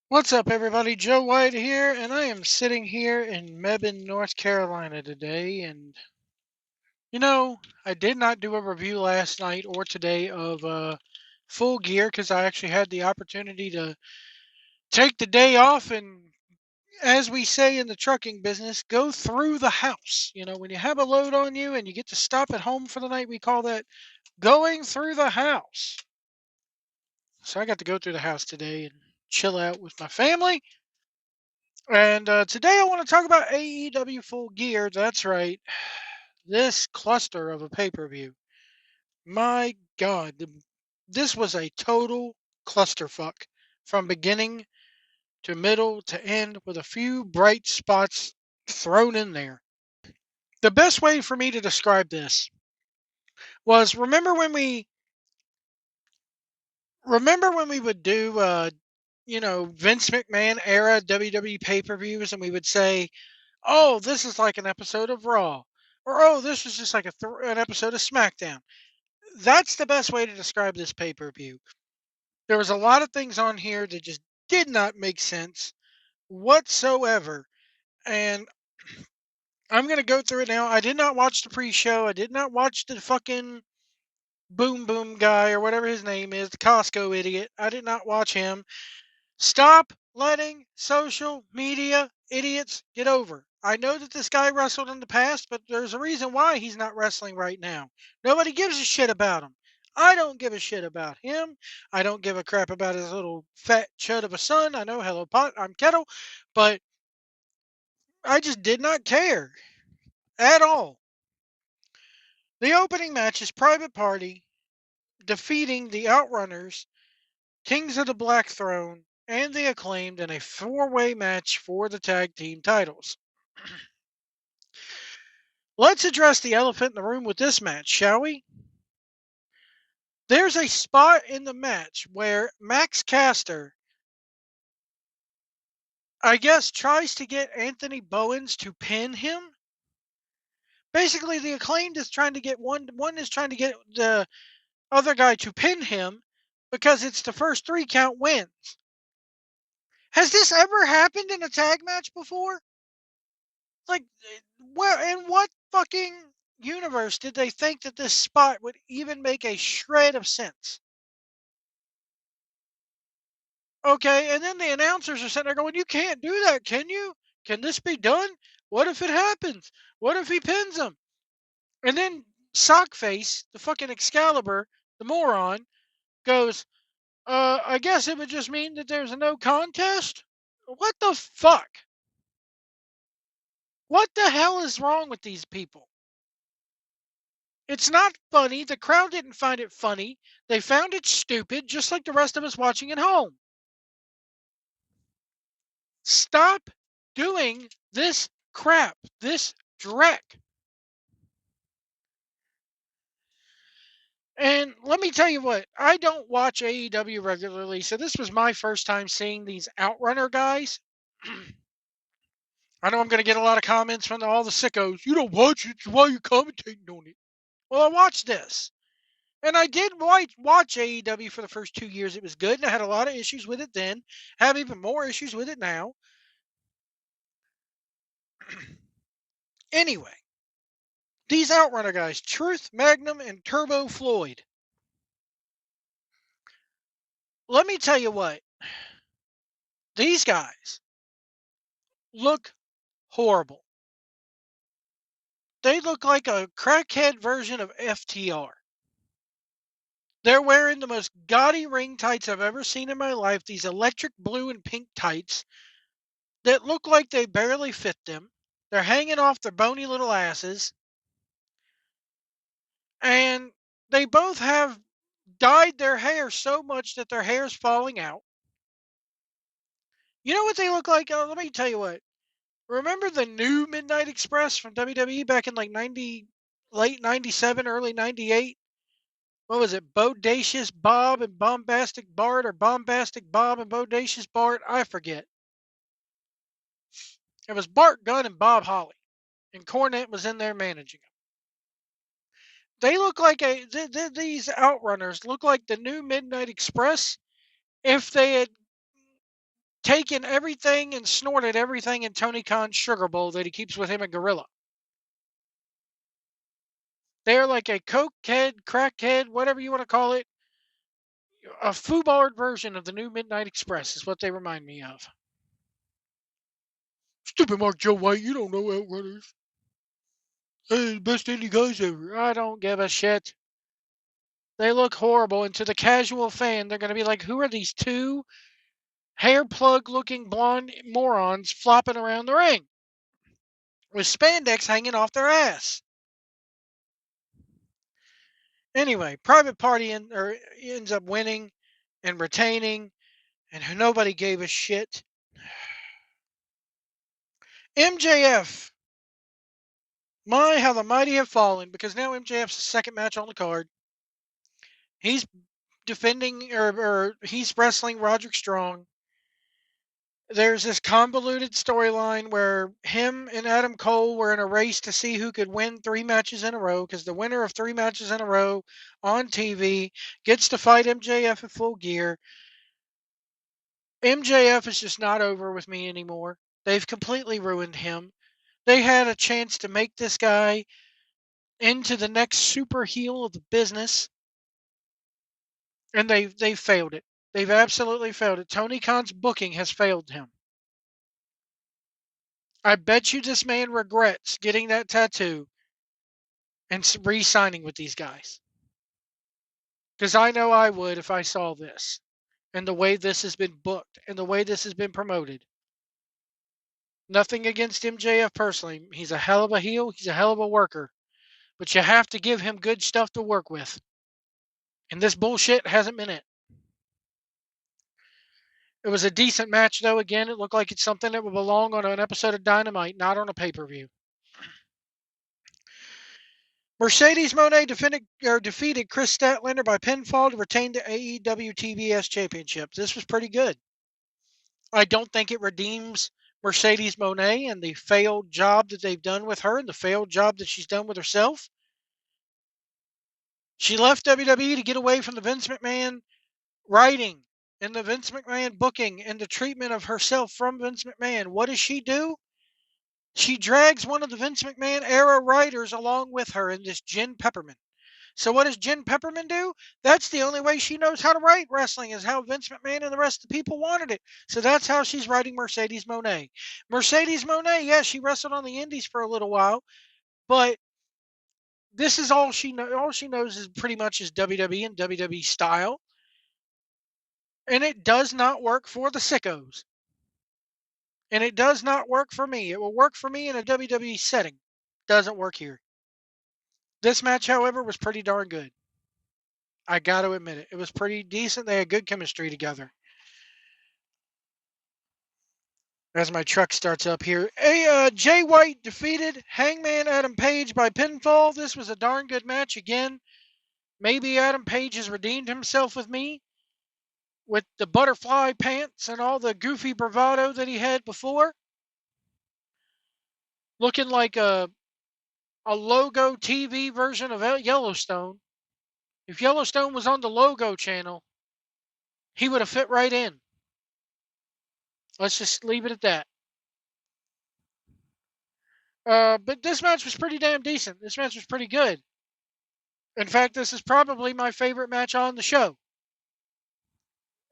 What's up, everybody? Joe White here, and I am sitting here in Mebane, North Carolina today. And I did not do a review last night or today of Full Gear because I actually had the opportunity to take the day off and, as we say in the trucking business, go through the house. When you have a load on you and you get to stop at home for the night, we call that going through the house. So I got to go through the house today and chill out with my family. And today I want to talk about AEW Full Gear. That's right. This cluster of a pay per view. My God. This was a total clusterfuck from beginning to middle to end with a few bright spots thrown in there. The best way for me to describe this was remember when we would do Vince McMahon era WWE pay-per-views, and we would say, oh, this is like an episode of Raw, or oh, this is just like an episode of SmackDown. That's the best way to describe this pay per view. There was a lot of things on here that just did not make sense whatsoever, and I'm gonna go through it now. I did not watch the pre-show. I did not watch the fucking Boom Boom guy or whatever his name is, the Costco idiot. I did not watch him. Stop letting social media idiots get over. I know that this guy wrestled in the past, but there's a reason why he's not wrestling right now. Nobody gives a shit about him. I don't give a shit about him. I don't give a crap about his little fat chud of a son. I know, hello pot, I'm kettle, but I just did not care at all. The opening match is Private Party defeating the Outrunners, Kings of the Black Throne, and the Acclaimed in a four-way match for the tag team titles. Let's address the elephant in the room with this match, shall we? There's a spot in the match where Max Caster, I guess, tries to get Anthony Bowens to pin him. Basically, the Acclaimed is trying to get one is trying to get the other guy to pin him because it's the first 3 count wins. Has this ever happened in a tag match before? Like, where in what fucking universe did they think that this spot would even make a shred of sense? Okay, and then the announcers are sitting there going, "You can't do that, can you? Can this be done? What if it happens? What if he pins him?" And then Sockface, the fucking Excalibur, the moron, goes, I guess it would just mean that there's a no contest? What the fuck? What the hell is wrong with these people? It's not funny. The crowd didn't find it funny. They found it stupid, just like the rest of us watching at home. Stop doing this crap, this dreck. And let me tell you what, I don't watch AEW regularly, so this was my first time seeing these Outrunner guys. I know I'm going to get a lot of comments from all the sickos. You don't watch it, so why are you commentating on it? Well, I watched this. And I did watch AEW for the first 2 years. It was good, and I had a lot of issues with it then. Have even more issues with it now. Anyway, these Outrunner guys, Truth, Magnum, and Turbo Floyd. Let me tell you what, these guys look horrible. They look like a crackhead version of FTR. They're wearing the most gaudy ring tights I've ever seen in my life. These electric blue and pink tights that look like they barely fit them. They're hanging off their bony little asses. And they both have dyed their hair so much that their hair's falling out. You know what they look like? Let me tell you what. Remember the new Midnight Express from WWE back in like 90, late 97, early 98? What was it? Bodacious Bob and Bombastic Bart, or Bombastic Bob and Bodacious Bart? I forget. It was Bart Gunn and Bob Holly, and Cornette was in there managing them. They look like these Outrunners look like the new Midnight Express if they had taken everything and snorted everything in Tony Khan's sugar bowl that he keeps with him at Gorilla. They're like a coke head, crack head, whatever you want to call it. A foobarred version of the new Midnight Express is what they remind me of. Stupid Mark Joe White, you don't know Outrunners. Hey, best indie guys ever. I don't give a shit. They look horrible, and to the casual fan, they're going to be like, who are these two hair plug looking blonde morons flopping around the ring with spandex hanging off their ass? Anyway, Private Party ends up winning and retaining, and nobody gave a shit. MJF, my, how the mighty have fallen, because now MJF's the second match on the card. He's defending, or he's wrestling Roderick Strong. There's this convoluted storyline where him and Adam Cole were in a race to see who could win 3 matches in a row, because the winner of 3 matches in a row on TV gets to fight MJF at Full Gear. MJF is just not over with me anymore. They've completely ruined him. They had a chance to make this guy into the next super heel of the business, and they failed it. They've absolutely failed it. Tony Khan's booking has failed him. I bet you this man regrets getting that tattoo and re-signing with these guys. Because I know I would if I saw this and the way this has been booked and the way this has been promoted. Nothing against MJF personally. He's a hell of a heel. He's a hell of a worker. But you have to give him good stuff to work with. And this bullshit hasn't been it. It was a decent match, though. Again, it looked like it's something that would belong on an episode of Dynamite, not on a pay-per-view. Mercedes Moné defeated Chris Statlander by pinfall to retain the AEW TBS Championship. This was pretty good. I don't think it redeems Mercedes Moné and the failed job that they've done with her and the failed job that she's done with herself. She left WWE to get away from the Vince McMahon writing and the Vince McMahon booking and the treatment of herself from Vince McMahon. What does she do? She drags one of the Vince McMahon era writers along with her in this Jen Pepperman. So what does Jen Pepperman do? That's the only way she knows how to write wrestling, is how Vince McMahon and the rest of the people wanted it. So that's how she's writing Mercedes Moné. Mercedes Moné, yeah, she wrestled on the Indies for a little while, but this is all she knows. All she knows is pretty much is WWE and WWE style. And it does not work for the sickos. And it does not work for me. It will work for me in a WWE setting. Doesn't work here. This match, however, was pretty darn good. I got to admit it. It was pretty decent. They had good chemistry together. As my truck starts up here. Jay White defeated Hangman Adam Page by pinfall. This was a darn good match again. Maybe Adam Page has redeemed himself with me with the butterfly pants and all the goofy bravado that he had before. Looking like a Logo TV version of Yellowstone. If Yellowstone was on the Logo channel, he would have fit right in. Let's just leave it at that. But this match was pretty damn decent. This match was pretty good. In fact, this is probably my favorite match on the show.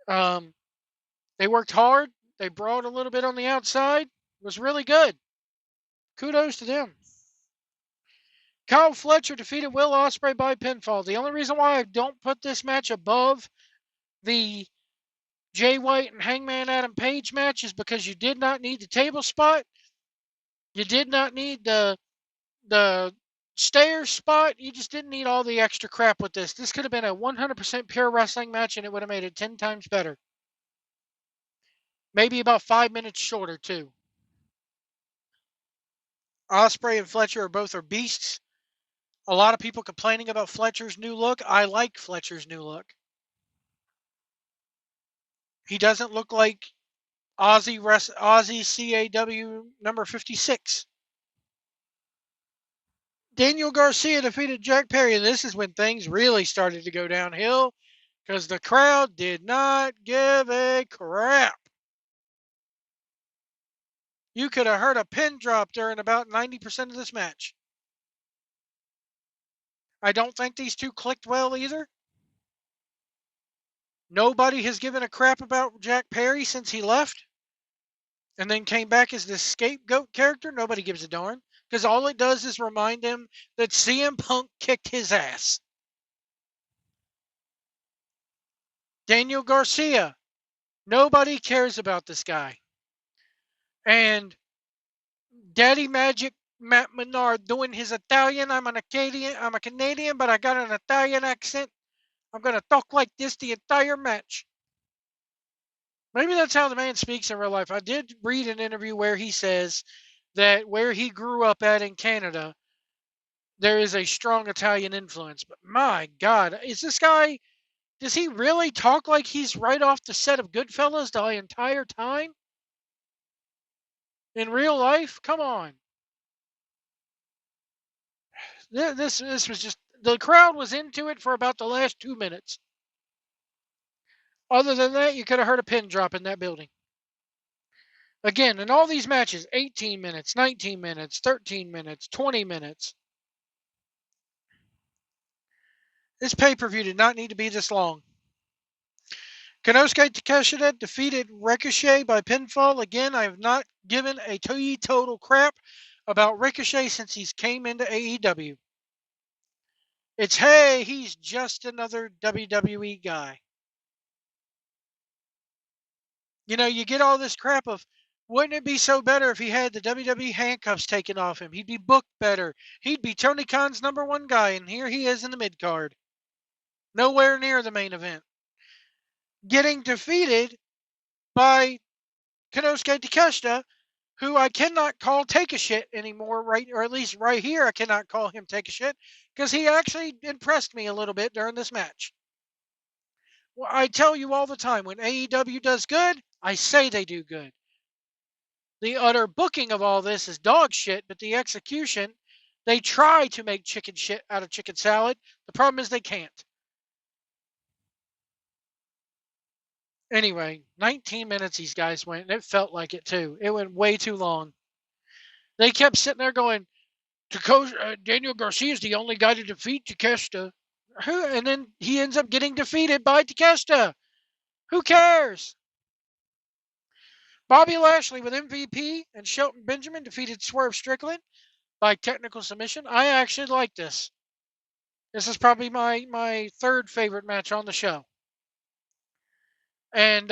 They worked hard. They brawled a little bit on the outside. It was really good. Kudos to them. Kyle Fletcher defeated Will Ospreay by pinfall. The only reason why I don't put this match above the Jay White and Hangman Adam Page match is because you did not need the table spot. You did not need the stairs spot. You just didn't need all the extra crap with this. This could have been a 100% pure wrestling match, and it would have made it 10 times better. Maybe about 5 minutes shorter, too. Ospreay and Fletcher are beasts. A lot of people complaining about Fletcher's new look. I like Fletcher's new look. He doesn't look like Aussie CAW number 56. Daniel Garcia defeated Jack Perry, and this is when things really started to go downhill because the crowd did not give a crap. You could have heard a pin drop during about 90% of this match. I don't think these two clicked well either. Nobody has given a crap about Jack Perry since he left and then came back as the scapegoat character. Nobody gives a darn because all it does is remind him that CM Punk kicked his ass. Daniel Garcia. Nobody cares about this guy. And Daddy Magic Matt Menard doing his Italian. I'm a Canadian, but I got an Italian accent. I'm gonna talk like this the entire match. Maybe that's how the man speaks in real life. I did read an interview where he says that where he grew up at in Canada, there is a strong Italian influence. But my God, is this guy, does he really talk like he's right off the set of Goodfellas the entire time? In real life? Come on. This was just, the crowd was into it for about the last 2 minutes. Other than that, you could have heard a pin drop in that building. Again, in all these matches, 18 minutes, 19 minutes, 13 minutes, 20 minutes. This pay-per-view did not need to be this long. Konosuke Takeshita defeated Ricochet by pinfall. Again, I have not given a total crap about Ricochet since he's came into AEW. It's, hey, he's just another WWE guy. You know, you get all this crap of, wouldn't it be so better if he had the WWE handcuffs taken off him? He'd be booked better. He'd be Tony Khan's #1 guy, and here he is in the mid-card. Nowhere near the main event. Getting defeated by Konosuke Takeshita, who I cannot call take a shit anymore, right? Or at least right here, I cannot call him take a shit because he actually impressed me a little bit during this match. Well, I tell you all the time, when AEW does good, I say they do good. The utter booking of all this is dog shit, but the execution, they try to make chicken shit out of chicken salad. The problem is they can't. Anyway, 19 minutes these guys went, and it felt like it too. It went way too long. They kept sitting there going, Daniel Garcia is the only guy to defeat Takeshita. And then he ends up getting defeated by Takeshita. Who cares? Bobby Lashley with MVP and Shelton Benjamin defeated Swerve Strickland by technical submission. I actually like this. This is probably my third favorite match on the show. And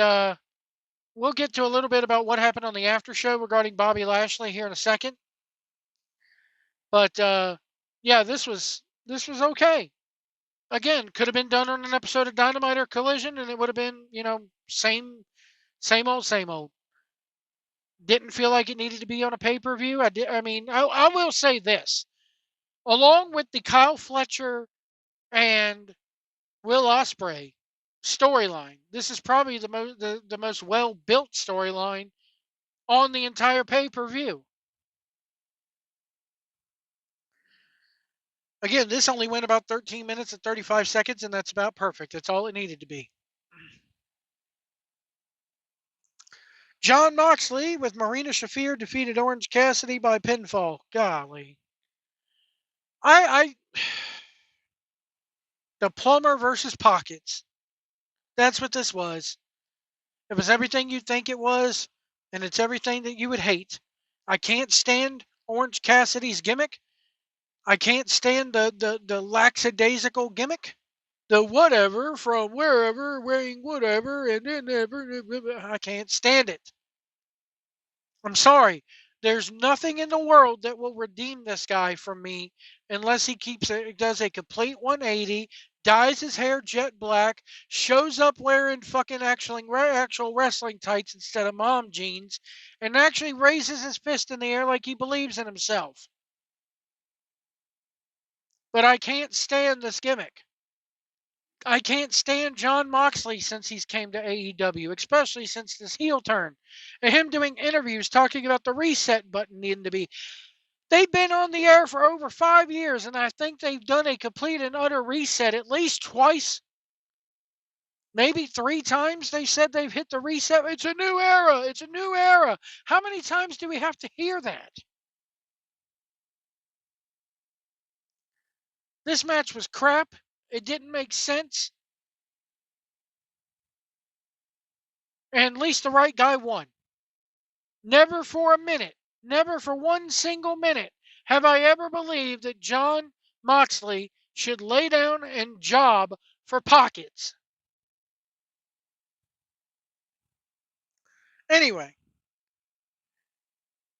we'll get to a little bit about what happened on the after show regarding Bobby Lashley here in a second. But yeah, this was okay. Again, could have been done on an episode of Dynamite or Collision, and it would have been, same old. Didn't feel like it needed to be on a pay-per-view. I will say this. Along with the Kyle Fletcher and Will Ospreay storyline, this is probably the most well-built storyline on the entire pay-per-view. Again, this only went about 13 minutes and 35 seconds, and that's about perfect. That's all it needed to be. Jon Moxley with Marina Shafir defeated Orange Cassidy by pinfall. Golly. The plumber versus pockets. That's what this was. It was everything you'd think it was, and it's everything that you would hate. I can't stand Orange Cassidy's gimmick. I can't stand the lackadaisical gimmick. The whatever from wherever, wearing whatever, and then I can't stand it. I'm sorry. There's nothing in the world that will redeem this guy from me unless he does a complete 180, dyes his hair jet black, shows up wearing fucking actual wrestling tights instead of mom jeans, and actually raises his fist in the air like he believes in himself. But I can't stand this gimmick. I can't stand Jon Moxley since he's came to AEW, especially since this heel turn. And him doing interviews talking about the reset button needing to be. They've been on the air for over 5 years, and I think they've done a complete and utter reset at least twice. Maybe 3 times they said they've hit the reset. It's a new era. It's a new era. How many times do we have to hear that? This match was crap. It didn't make sense. And at least the right guy won. Never for a minute, never for one single minute have I ever believed that Jon Moxley should lay down and job for pockets. Anyway,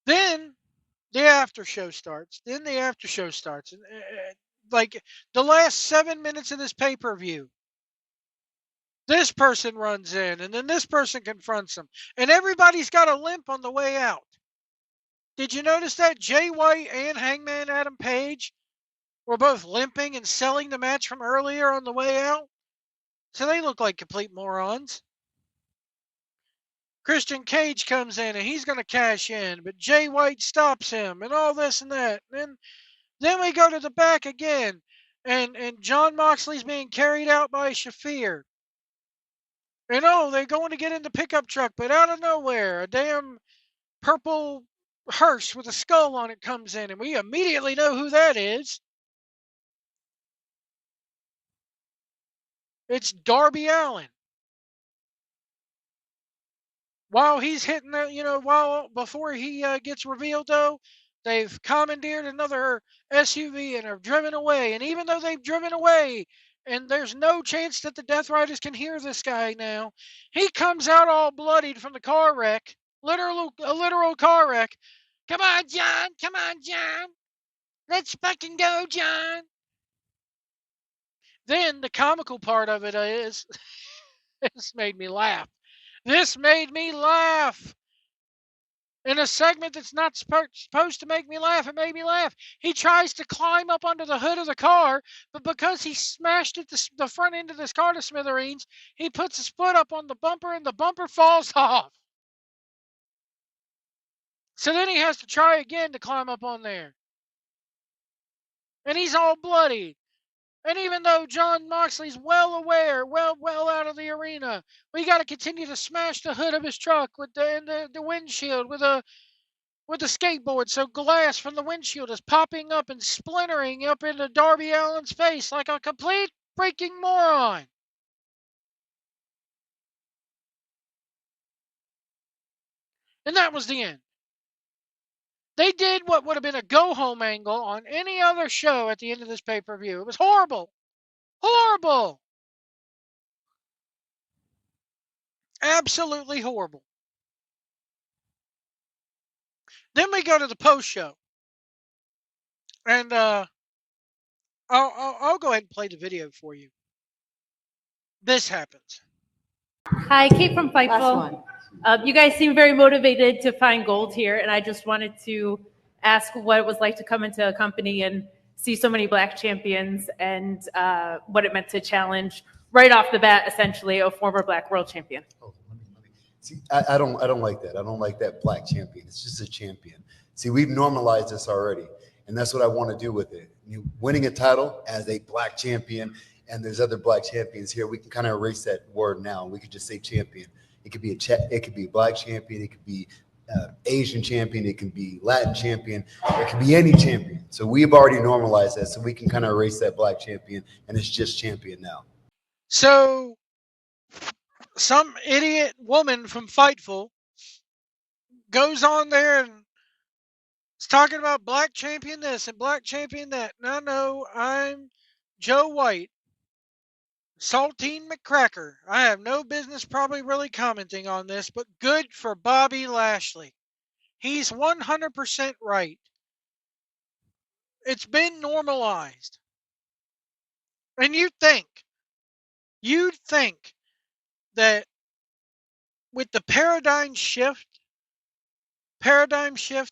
then the after show starts. Like the last 7 minutes of this pay per view, this person runs in, and then this person confronts them, and everybody's got a limp on the way out. Did you notice that Jay White and Hangman Adam Page were both limping and selling the match from earlier on the way out? So they look like complete morons. Christian Cage comes in and he's going to cash in, but Jay White stops him and all this and that. And then we go to the back again, and Jon Moxley's being carried out by Shafir. And oh, they're going to get in the pickup truck, but out of nowhere, a damn purple hearse with a skull on it comes in, and we immediately know who that is. It's Darby Allin. While he's hitting the, before he gets revealed, though, they've commandeered another SUV and have driven away. And even though they've driven away, and there's no chance that the Death Riders can hear this guy now, he comes out all bloodied from the car wreck, a literal car wreck. Come on, John! Come on, John! Let's fucking go, John! Then the comical part of it is, this made me laugh. This made me laugh. In a segment that's not supposed to make me laugh, it made me laugh. He tries to climb up under the hood of the car, but because he smashed the front end of this car to smithereens, he puts his foot up on the bumper and the bumper falls off. So then he has to try again to climb up on there. And he's all bloody. And even though Jon Moxley's well aware, well out of the arena, we got to continue to smash the hood of his truck with the windshield with a skateboard, so glass from the windshield is popping up and splintering up into Darby Allin's face like a complete freaking moron. And that was the end. They did what would have been a go-home angle on any other show at the end of this pay-per-view. It was horrible. Horrible. Absolutely horrible. Then we go to the post-show. And I'll go ahead and play the video for you. This happens. Hi, Kate from Fightful. You guys seem very motivated to find gold here, and I just wanted to ask what it was like to come into a company and see so many black champions, and what it meant to challenge right off the bat, essentially, a former black world champion. See, I don't like that. I don't like that black champion. It's just a champion. See, we've normalized this already, and that's what I want to do with it. Winning a title as a black champion, and there's other black champions here. We can kind of erase that word now. We could just say champion. It could be it could be a black champion. It could be Asian champion. It can be Latin champion. It could be any champion. So we've already normalized that, so we can kind of erase that black champion, and it's just champion now. So some idiot woman from Fightful goes on there and is talking about black champion this and black champion that. No, I'm Joe White, Saltine McCracker. I have no business probably really commenting on this, but good for Bobby Lashley. He's 100% right. It's been normalized. And you'd think that with the paradigm shift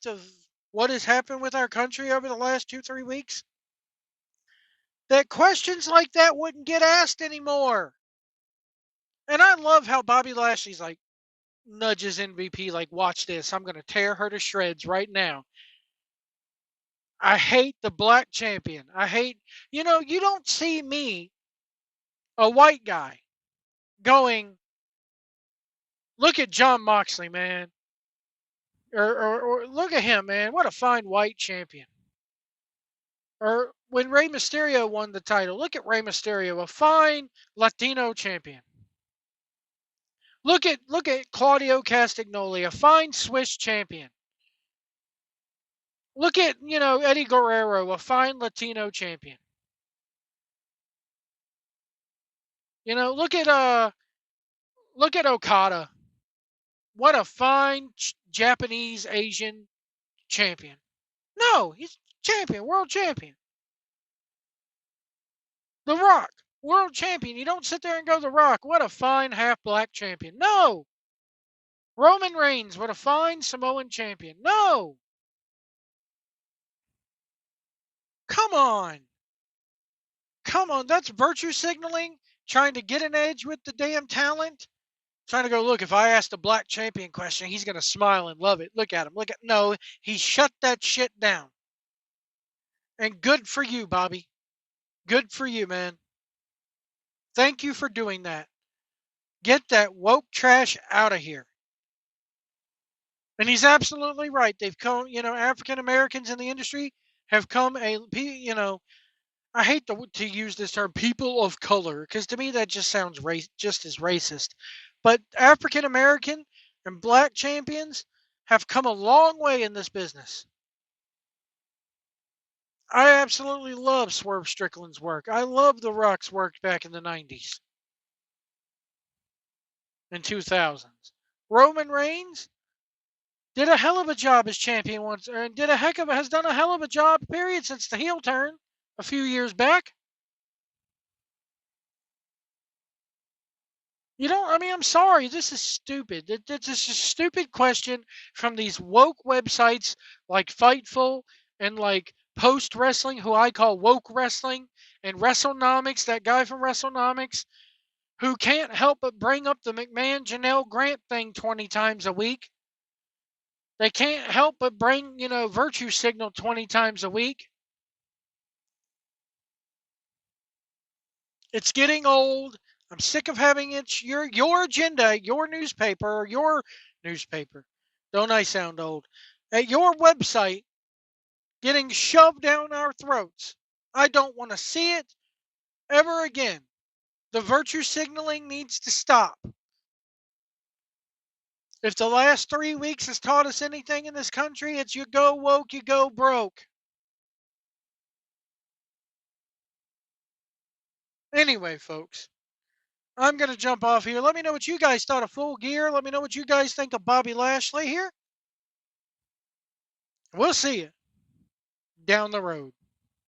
of what has happened with our country over the last 2-3 weeks, that questions like that wouldn't get asked anymore. And I love how Bobby Lashley's like nudges MVP like, watch this, I'm going to tear her to shreds right now. I hate the black champion. You don't see me, a white guy, going, look at John Moxley, man. Or look at him, man. What a fine white champion. Or when Rey Mysterio won the title, look at Rey Mysterio, a fine Latino champion. Look at Claudio Castagnoli, a fine Swiss champion. Look at, Eddie Guerrero, a fine Latino champion. Look at Okada. What a fine Japanese Asian champion. No, he's champion, world champion. The Rock, world champion. You don't sit there and go, The Rock, what a fine half-black champion. No. Roman Reigns, what a fine Samoan champion. No. Come on. Come on. That's virtue signaling, trying to get an edge with the damn talent. Trying to go, look, if I asked a black champion question, he's going to smile and love it. Look at him. No, he shut that shit down. And good for you, Bobby. Good for you, man. Thank you for doing that. Get that woke trash out of here. And he's absolutely right. They've come, African Americans in the industry have come I hate to use this term, people of color, because to me that just sounds just as racist. But African American and black champions have come a long way in this business. I absolutely love Swerve Strickland's work. I love The Rock's work back in the 90s and 2000s. Roman Reigns did a hell of a job as champion once, and has done a hell of a job, period, since the heel turn a few years back. I'm sorry. This is stupid. It's a stupid question from these woke websites like Fightful and like Post Wrestling, who I call woke wrestling, and WrestleNomics, that guy from WrestleNomics, who can't help but bring up the McMahon Janelle Grant thing 20 times a week. They can't help but bring, virtue signal 20 times a week. It's getting old. I'm sick of having it your agenda, your newspaper. Don't I sound old? At your website getting shoved down our throats. I don't want to see it ever again. The virtue signaling needs to stop. If the last 3 weeks has taught us anything in this country, it's you go woke, you go broke. Anyway, folks, I'm going to jump off here. Let me know what you guys thought of Full Gear. Let me know what you guys think of Bobby Lashley here. We'll see you down the road.